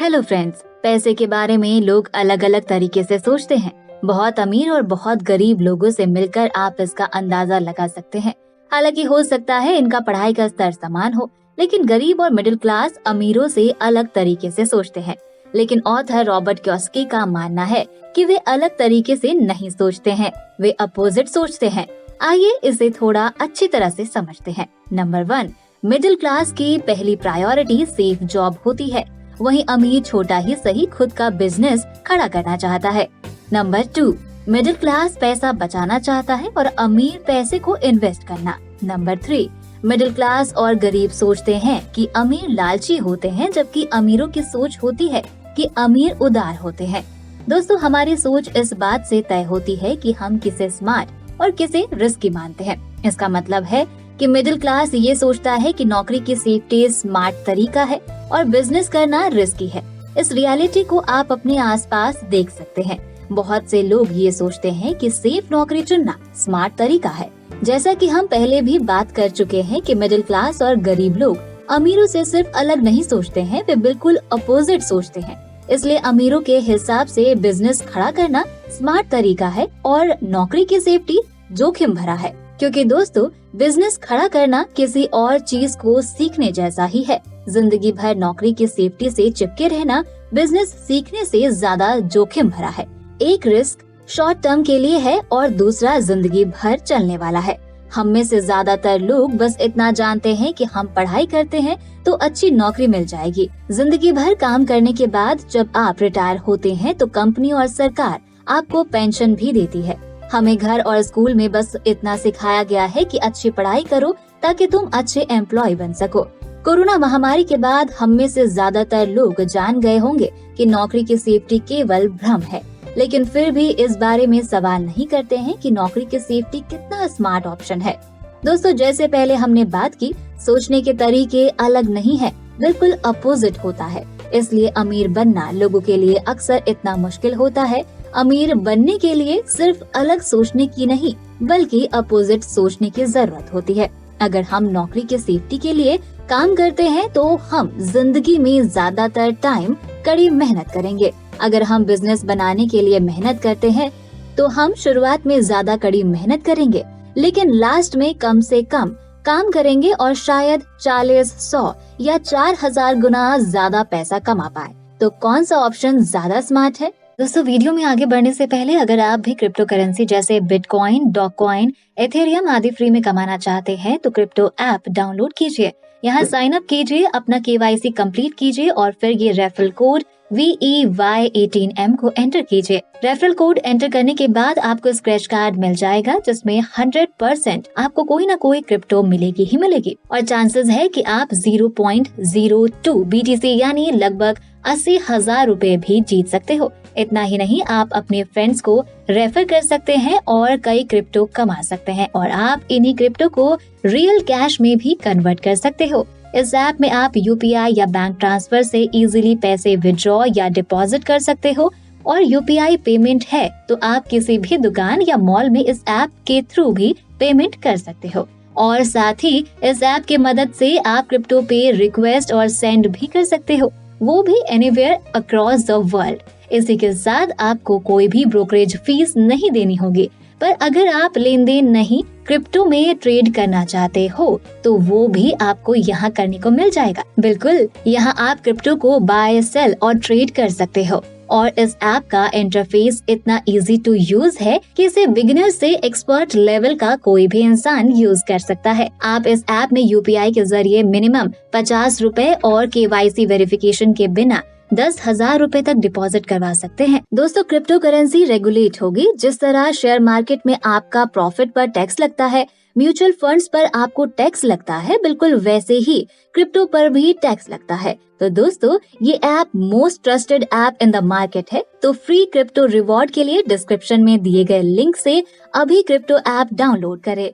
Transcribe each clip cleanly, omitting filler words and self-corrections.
Hello friends, पैसे के बारे में लोग अलग अलग तरीके से सोचते हैं। बहुत अमीर और बहुत गरीब लोगों से मिलकर आप इसका अंदाजा लगा सकते हैं। हालांकि हो सकता है इनका पढ़ाई का स्तर समान हो, लेकिन गरीब और मिडिल क्लास अमीरों से अलग तरीके से सोचते हैं। लेकिन ऑथर रॉबर्ट कियोसाकी का मानना है कि वे अलग तरीके से नहीं सोचते हैं, वे अपोजिट सोचते हैं। आइए इसे थोड़ा अच्छी तरह से समझते हैं। नंबर 1, मिडिल क्लास की पहली प्रायोरिटी सेफ जॉब होती है, वहीं अमीर छोटा ही सही खुद का बिजनेस खड़ा करना चाहता है। नंबर 2, मिडिल क्लास पैसा बचाना चाहता है और अमीर पैसे को इन्वेस्ट करना। नंबर 3, मिडिल क्लास और गरीब सोचते हैं कि अमीर लालची होते हैं, जबकि अमीरों की सोच होती है कि अमीर उदार होते हैं। दोस्तों, हमारी सोच इस बात से तय होती है कि हम किसे स्मार्ट और किसे रिस्की मानते हैं। इसका मतलब है कि मिडिल क्लास ये सोचता है कि नौकरी की सेफ्टी स्मार्ट तरीका है और बिजनेस करना रिस्की है। इस रियलिटी को आप अपने आसपास देख सकते हैं। बहुत से लोग ये सोचते हैं कि सेफ नौकरी चुनना स्मार्ट तरीका है। जैसा कि हम पहले भी बात कर चुके हैं कि मिडिल क्लास और गरीब लोग अमीरों से सिर्फ अलग नहीं सोचते हैं, वे बिल्कुल अपोजिट सोचते हैं। इसलिए अमीरों के हिसाब से बिजनेस खड़ा करना स्मार्ट तरीका है और नौकरी की सेफ्टी जोखिम भरा है। क्योंकि दोस्तों, बिजनेस खड़ा करना किसी और चीज को सीखने जैसा ही है। जिंदगी भर नौकरी की सेफ्टी से चिपके रहना बिजनेस सीखने से ज्यादा जोखिम भरा है। एक रिस्क शॉर्ट टर्म के लिए है और दूसरा जिंदगी भर चलने वाला है। हम में से ज्यादातर लोग बस इतना जानते हैं कि हम पढ़ाई करते हैं तो अच्छी नौकरी मिल जाएगी। जिंदगी भर काम करने के बाद जब आप रिटायर होते हैं तो कंपनी और सरकार आपको पेंशन भी देती है। हमें घर और स्कूल में बस इतना सिखाया गया है कि अच्छी पढ़ाई करो ताकि तुम अच्छे एम्प्लॉय बन सको। कोरोना महामारी के बाद हम में से ज्यादातर लोग जान गए होंगे कि नौकरी की सेफ्टी केवल भ्रम है, लेकिन फिर भी इस बारे में सवाल नहीं करते हैं कि नौकरी की सेफ्टी कितना स्मार्ट ऑप्शन है। दोस्तों, जैसे पहले हमने बात की, सोचने के तरीके अलग नहीं है, बिल्कुल अपोजिट होता है। इसलिए अमीर बनना लोगों के लिए अक्सर इतना मुश्किल होता है। अमीर बनने के लिए सिर्फ अलग सोचने की नहीं, बल्कि अपोजिट सोचने की जरूरत होती है। अगर हम नौकरी की सेफ्टी के लिए काम करते हैं तो हम जिंदगी में ज्यादातर टाइम कड़ी मेहनत करेंगे। अगर हम बिजनेस बनाने के लिए मेहनत करते हैं तो हम शुरुआत में ज्यादा कड़ी मेहनत करेंगे, लेकिन लास्ट में कम से कम काम करेंगे और शायद 40, 100 या 4000 गुना ज्यादा पैसा कमा पाए। तो कौन सा ऑप्शन ज्यादा स्मार्ट है? दोस्तों, वीडियो में आगे बढ़ने से पहले अगर आप भी क्रिप्टो करेंसी जैसे बिटकॉइन, डॉगकॉइन, एथेरियम आदि फ्री में कमाना चाहते हैं तो क्रिप्टो ऐप डाउनलोड कीजिए। यहाँ साइन अप कीजिए, अपना KYC कंप्लीट कीजिए और फिर ये रेफरल कोड VEY18M को एंटर कीजिए। रेफरल कोड एंटर करने के बाद आपको स्क्रैच कार्ड मिल जाएगा, जिसमें 100% आपको कोई ना कोई क्रिप्टो मिलेगी ही मिलेगी और चांसेस है कि आप 0.02 BTC यानी लगभग 80,000 रुपए भी जीत सकते हो। इतना ही नहीं, आप अपने फ्रेंड्स को रेफर कर सकते हैं और कई क्रिप्टो कमा सकते हैं और आप इन्हीं क्रिप्टो को रियल कैश में भी कन्वर्ट कर सकते हो। इस ऐप में आप UPI या बैंक ट्रांसफर से इजीली पैसे विड्रॉ या डिपॉजिट कर सकते हो और UPI पेमेंट है तो आप किसी भी दुकान या मॉल में इस ऐप के थ्रू भी पेमेंट कर सकते हो। और साथ ही इस ऐप की मदद से आप क्रिप्टो पे रिक्वेस्ट और सेंड भी कर सकते हो, वो भी एनीवेयर अक्रॉस द वर्ल्ड। इसी के साथ आपको कोई भी ब्रोकरेज फीस नहीं देनी होगी। पर अगर आप लेन देन नहीं क्रिप्टो में ट्रेड करना चाहते हो तो वो भी आपको यहाँ करने को मिल जाएगा। बिल्कुल, यहाँ आप क्रिप्टो को बाय, सेल और ट्रेड कर सकते हो और इस ऐप का इंटरफेस इतना इजी टू यूज है कि इसे बिगिनर से एक्सपर्ट लेवल का कोई भी इंसान यूज कर सकता है। आप इस ऐप में UPI के जरिए मिनिमम 50 रुपए और KYC वेरिफिकेशन के बिना 10,000 रुपए तक डिपॉजिट करवा सकते हैं। दोस्तों, क्रिप्टो करेंसी रेगुलेट होगी। जिस तरह शेयर मार्केट में आपका प्रॉफिट पर टैक्स लगता है, म्यूचुअल फंड्स पर आपको टैक्स लगता है, बिल्कुल वैसे ही क्रिप्टो पर भी टैक्स लगता है। तो दोस्तों, ये app most trusted app in the market है। तो फ्री क्रिप्टो रिवॉर्ड के लिए डिस्क्रिप्शन में दिए गए लिंक से अभी क्रिप्टो ऐप डाउनलोड करें।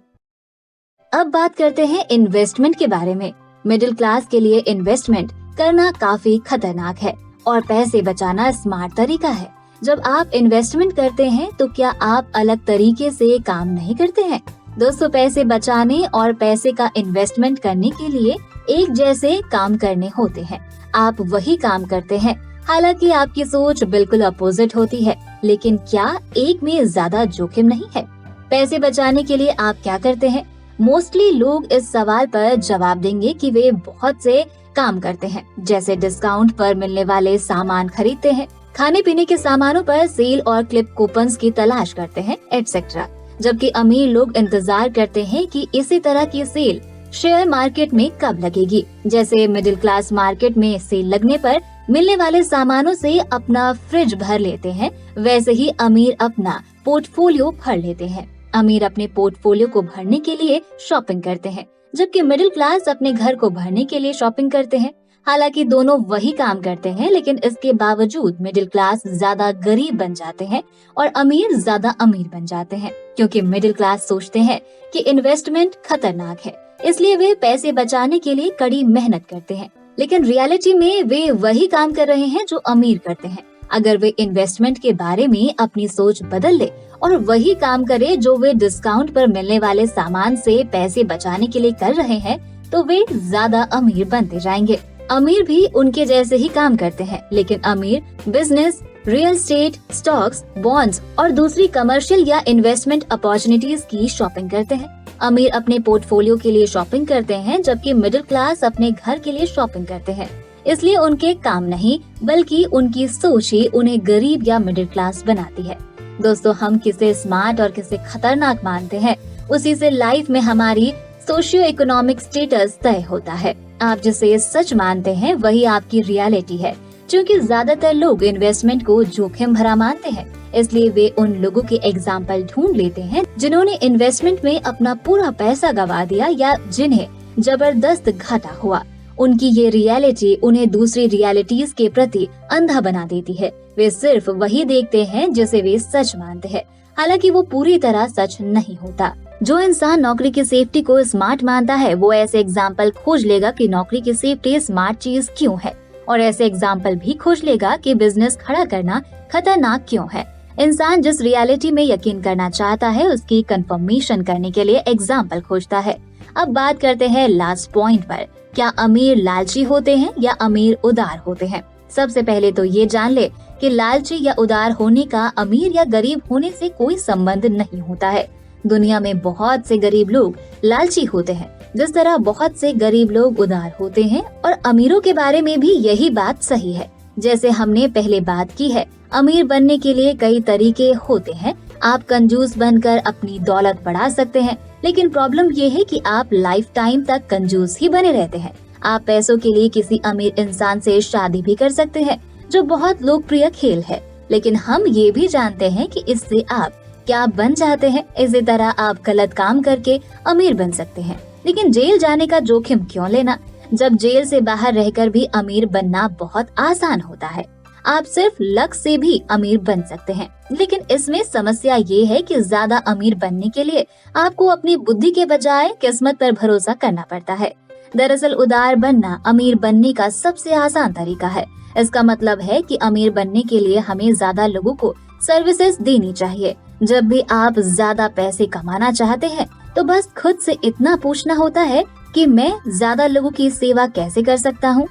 अब बात करते हैं इन्वेस्टमेंट के बारे में। मिडिल क्लास के लिए इन्वेस्टमेंट करना काफी खतरनाक है और पैसे बचाना स्मार्ट तरीका है। जब आप इन्वेस्टमेंट करते हैं तो क्या आप अलग तरीके से काम नहीं करते हैं? दोस्तों, पैसे बचाने और पैसे का इन्वेस्टमेंट करने के लिए एक जैसे काम करने होते हैं। आप वही काम करते हैं, हालांकि आपकी सोच बिल्कुल अपोजिट होती है, लेकिन क्या एक में ज्यादा जोखिम नहीं है? पैसे बचाने के लिए आप क्या करते हैं? मोस्टली लोग इस सवाल पर जवाब देंगे कि वे बहुत से काम करते हैं, जैसे डिस्काउंट पर मिलने वाले सामान खरीदते हैं, खाने पीने के सामानों पर सेल और क्लिप कूपन्स की तलाश करते हैं, एटसेट्रा। जबकि अमीर लोग इंतजार करते हैं कि इसी तरह की सेल शेयर मार्केट में कब लगेगी। जैसे मिडिल क्लास मार्केट में सेल लगने पर मिलने वाले सामानों से अपना फ्रिज भर लेते हैं, वैसे ही अमीर अपना पोर्टफोलियो भर लेते हैं। अमीर अपने पोर्टफोलियो को भरने के लिए शॉपिंग करते हैं, जबकि मिडिल क्लास अपने घर को भरने के लिए शॉपिंग करते हैं। हालांकि दोनों वही काम करते हैं, लेकिन इसके बावजूद मिडिल क्लास ज्यादा गरीब बन जाते हैं और अमीर ज्यादा अमीर बन जाते हैं, क्योंकि मिडिल क्लास सोचते हैं कि इन्वेस्टमेंट खतरनाक है, इसलिए वे पैसे बचाने के लिए कड़ी मेहनत करते हैं। लेकिन रियलिटी में वे वही काम कर रहे हैं जो अमीर करते हैं। अगर वे इन्वेस्टमेंट के बारे में अपनी सोच बदल ले और वही काम करे जो वे डिस्काउंट पर मिलने वाले सामान से पैसे बचाने के लिए कर रहे हैं, तो वे ज्यादा अमीर बनते जाएंगे। अमीर भी उनके जैसे ही काम करते हैं, लेकिन अमीर business, real estate, stocks, bonds और दूसरी कमर्शियल या इन्वेस्टमेंट अपॉर्चुनिटीज की शॉपिंग करते हैं। अमीर अपने पोर्टफोलियो के लिए शॉपिंग करते हैं, जबकि मिडिल क्लास अपने घर के लिए शॉपिंग करते हैं। इसलिए उनके काम नहीं, बल्कि उनकी सोच ही उन्हें गरीब या मिडिल क्लास बनाती है। दोस्तों, हम किसे स्मार्ट और किसे खतरनाक मानते हैं, उसी से लाइफ में हमारी सोशियो इकोनॉमिक स्टेटस तय होता है। आप जिसे सच मानते हैं वही आपकी रियलिटी है। क्योंकि ज्यादातर लोग इन्वेस्टमेंट को जोखिम भरा मानते हैं, इसलिए वे उन लोगों के एग्जाम्पल ढूंढ लेते हैं जिन्होंने इन्वेस्टमेंट में अपना पूरा पैसा गवा दिया या जिन्हें जबरदस्त घाटा हुआ। उनकी ये रियलिटी उन्हें दूसरी रियलिटीज के प्रति अंधा बना देती है। वे सिर्फ वही देखते हैं जिसे वे सच मानते हैं, हालांकि वो पूरी तरह सच नहीं होता। जो इंसान नौकरी की सेफ्टी को स्मार्ट मानता है, वो ऐसे एग्जाम्पल खोज लेगा कि नौकरी की सेफ्टी स्मार्ट चीज क्यों है, और ऐसे एग्जाम्पल भी खोज लेगा कि बिजनेस खड़ा करना खतरनाक क्यों है। इंसान जिस रियलिटी में यकीन करना चाहता है, उसकी कंफर्मेशन करने के लिए एग्जाम्पल खोजता है। अब बात करते हैं लास्ट पॉइंट पर, क्या अमीर लालची होते हैं या अमीर उदार होते हैं? सबसे पहले तो ये जान ले कि लालची या उदार होने का अमीर या गरीब होने से कोई संबंध नहीं होता है। दुनिया में बहुत से गरीब लोग लालची होते हैं, जिस तरह बहुत से गरीब लोग उदार होते हैं, और अमीरों के बारे में भी यही बात सही है। जैसे हमने पहले बात की है, अमीर बनने के लिए कई तरीके होते हैं। आप कंजूस बनकर अपनी दौलत बढ़ा सकते हैं, लेकिन प्रॉब्लम ये है कि आप लाइफ टाइम तक कंजूस ही बने रहते हैं। आप पैसों के लिए किसी अमीर इंसान से शादी भी कर सकते हैं, जो बहुत लोकप्रिय खेल है, लेकिन हम ये भी जानते हैं कि इससे आप क्या बन जाते हैं। इसी तरह आप गलत काम करके अमीर बन सकते हैं, लेकिन जेल जाने का जोखिम क्यों लेना, जब जेल से बाहर रहकर भी अमीर बनना बहुत आसान होता है। आप सिर्फ लक से भी अमीर बन सकते हैं, लेकिन इसमें समस्या ये है कि ज्यादा अमीर बनने के लिए आपको अपनी बुद्धि के बजाय किस्मत पर भरोसा करना पड़ता है। दरअसल उदार बनना अमीर बनने का सबसे आसान तरीका है। इसका मतलब है कि अमीर बनने के लिए हमें ज्यादा लोगों को सर्विसेज देनी चाहिए। जब भी आप ज्यादा पैसे कमाना चाहते हैं, तो बस खुद से इतना पूछना होता है कि मैं ज्यादा लोगों की सेवा कैसे कर सकता हूँ।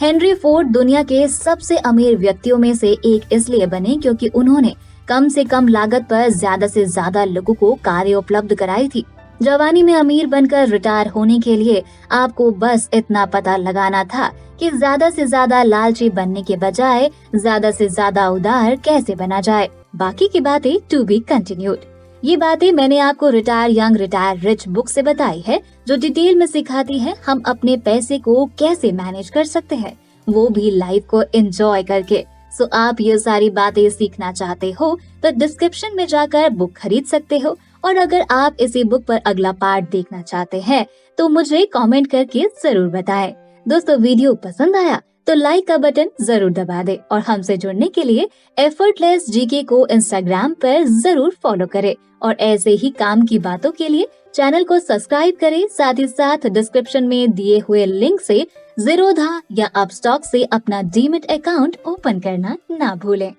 हेनरी फोर्ड दुनिया के सबसे अमीर व्यक्तियों में से एक इसलिए बने क्योंकि उन्होंने कम से कम लागत पर ज्यादा से ज्यादा लोगों को कारें उपलब्ध कराई थी। जवानी में अमीर बनकर रिटायर होने के लिए आपको बस इतना पता लगाना था कि ज्यादा से ज्यादा लालची बनने के बजाय ज्यादा से ज्यादा उदार कैसे बना जाए। बाकी की बातें टू बी कंटिन्यूड। ये बातें मैंने आपको retire young retire rich book से बताई है, जो डिटेल में सिखाती है हम अपने पैसे को कैसे मैनेज कर सकते हैं, वो भी लाइफ को एंजॉय करके। सो आप ये सारी बातें सीखना चाहते हो तो डिस्क्रिप्शन में जाकर बुक खरीद सकते हो, और अगर आप इसी बुक पर अगला पार्ट देखना चाहते हैं तो मुझे कमेंट करके जरूर बताएं। दोस्तों, वीडियो पसंद आया तो लाइक का बटन जरूर दबा दे, और हमसे जुड़ने के लिए एफर्टलेस जीके को इंस्टाग्राम पर जरूर फॉलो करें, और ऐसे ही काम की बातों के लिए चैनल को सब्सक्राइब करें। साथ ही साथ डिस्क्रिप्शन में दिए हुए लिंक से ज़ीरोधा या अपस्टॉक से अपना डीमैट अकाउंट ओपन करना ना भूलें।